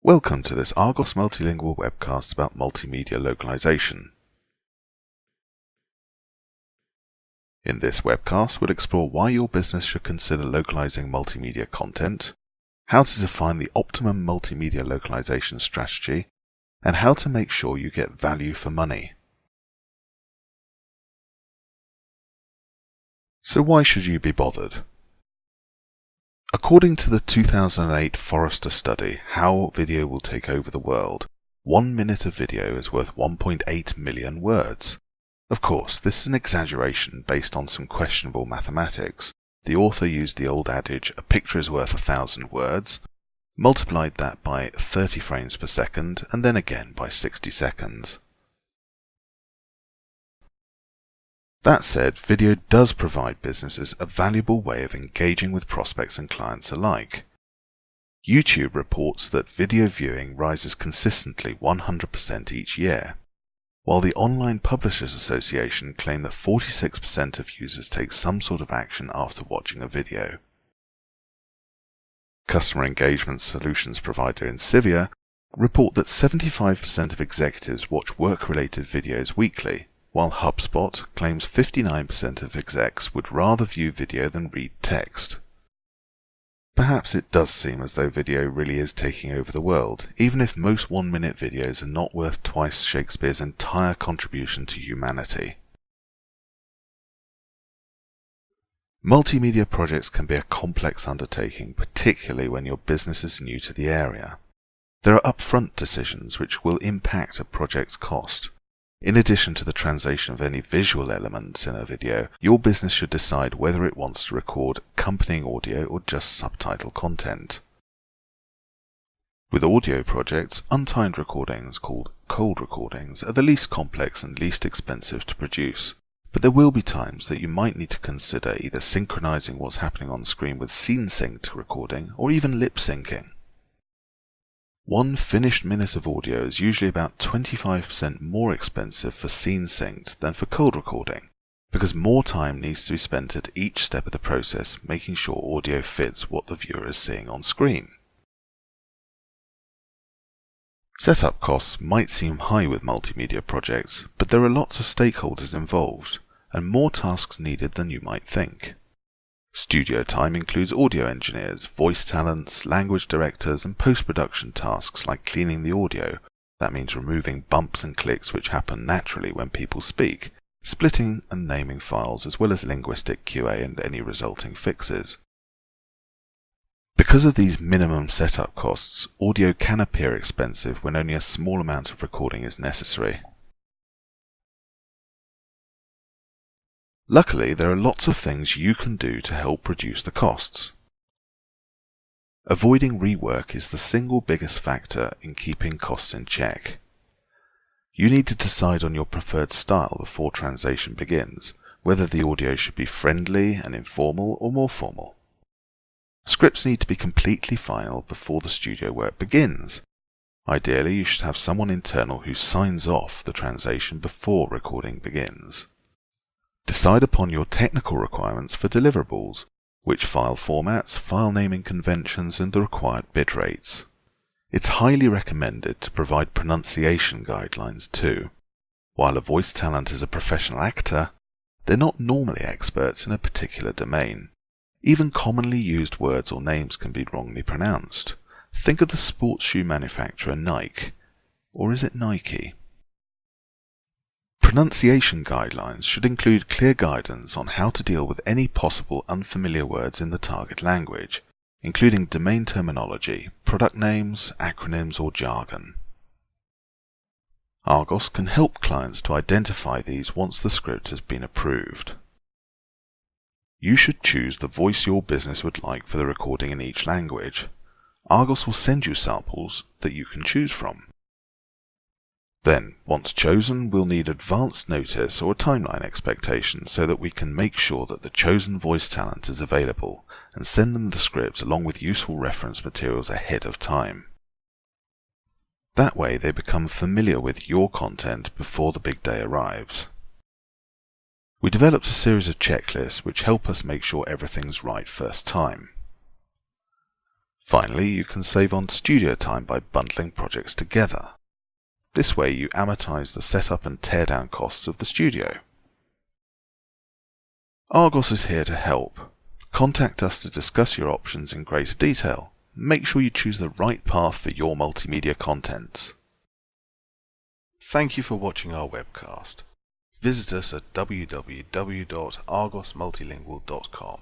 Welcome to this Argos Multilingual webcast about multimedia localization. In this webcast, we'll explore why your business should consider localizing multimedia content, how to define the optimum multimedia localization strategy, and how to make sure you get value for money. So why should you be bothered? According to the 2008 Forrester study, How Video Will Take Over the World, 1 minute of video is worth 1.8 million words. Of course, this is an exaggeration based on some questionable mathematics. The author used the old adage, a picture is worth 1,000 words, multiplied that by 30 frames per second, and then again by 60 seconds. That said, video does provide businesses a valuable way of engaging with prospects and clients alike. YouTube reports that video viewing rises consistently 100% each year, while the Online Publishers Association claim that 46% of users take some sort of action after watching a video. Customer engagement solutions provider Incivia report that 75% of executives watch work-related videos weekly, while HubSpot claims 59% of execs would rather view video than read text. Perhaps it does seem as though video really is taking over the world, even if most 1-minute videos are not worth twice Shakespeare's entire contribution to humanity. Multimedia projects can be a complex undertaking, particularly when your business is new to the area. There are upfront decisions which will impact a project's cost. In addition to the translation of any visual elements in a video, your business should decide whether it wants to record accompanying audio or just subtitle content. With audio projects, untimed recordings, called cold recordings, are the least complex and least expensive to produce, but there will be times that you might need to consider either synchronizing what's happening on screen with scene-synced recording or even lip-syncing. One finished minute of audio is usually about 25% more expensive for scene-synced than for cold recording, because more time needs to be spent at each step of the process making sure audio fits what the viewer is seeing on screen. Setup costs might seem high with multimedia projects, but there are lots of stakeholders involved, and more tasks needed than you might think. Studio time includes audio engineers, voice talents, language directors, and post-production tasks like cleaning the audio. That means removing bumps and clicks which happen naturally when people speak, splitting and naming files, as well as linguistic QA and any resulting fixes. Because of these minimum setup costs, audio can appear expensive when only a small amount of recording is necessary. Luckily, there are lots of things you can do to help reduce the costs. Avoiding rework is the single biggest factor in keeping costs in check. You need to decide on your preferred style before translation begins, whether the audio should be friendly and informal or more formal. Scripts need to be completely final before the studio work begins. Ideally, you should have someone internal who signs off the translation before recording begins. Decide upon your technical requirements for deliverables, which file formats, file naming conventions, and the required bit rates. It's highly recommended to provide pronunciation guidelines too. While a voice talent is a professional actor, they're not normally experts in a particular domain. Even commonly used words or names can be wrongly pronounced. Think of the sports shoe manufacturer Nike. Or is it Nike? Pronunciation guidelines should include clear guidance on how to deal with any possible unfamiliar words in the target language, including domain terminology, product names, acronyms, or jargon. Argos can help clients to identify these once the script has been approved. You should choose the voice your business would like for the recording in each language. Argos will send you samples that you can choose from. Then, once chosen, we'll need advance notice or a timeline expectation so that we can make sure that the chosen voice talent is available and send them the script along with useful reference materials ahead of time. That way they become familiar with your content before the big day arrives. We developed a series of checklists which help us make sure everything's right first time. Finally, you can save on studio time by bundling projects together. This way you amortize the setup and teardown costs of the studio. Argos is here to help. Contact us to discuss your options in greater detail. Make sure you choose the right path for your multimedia contents. Thank you for watching our webcast. Visit us at www.argosmultilingual.com.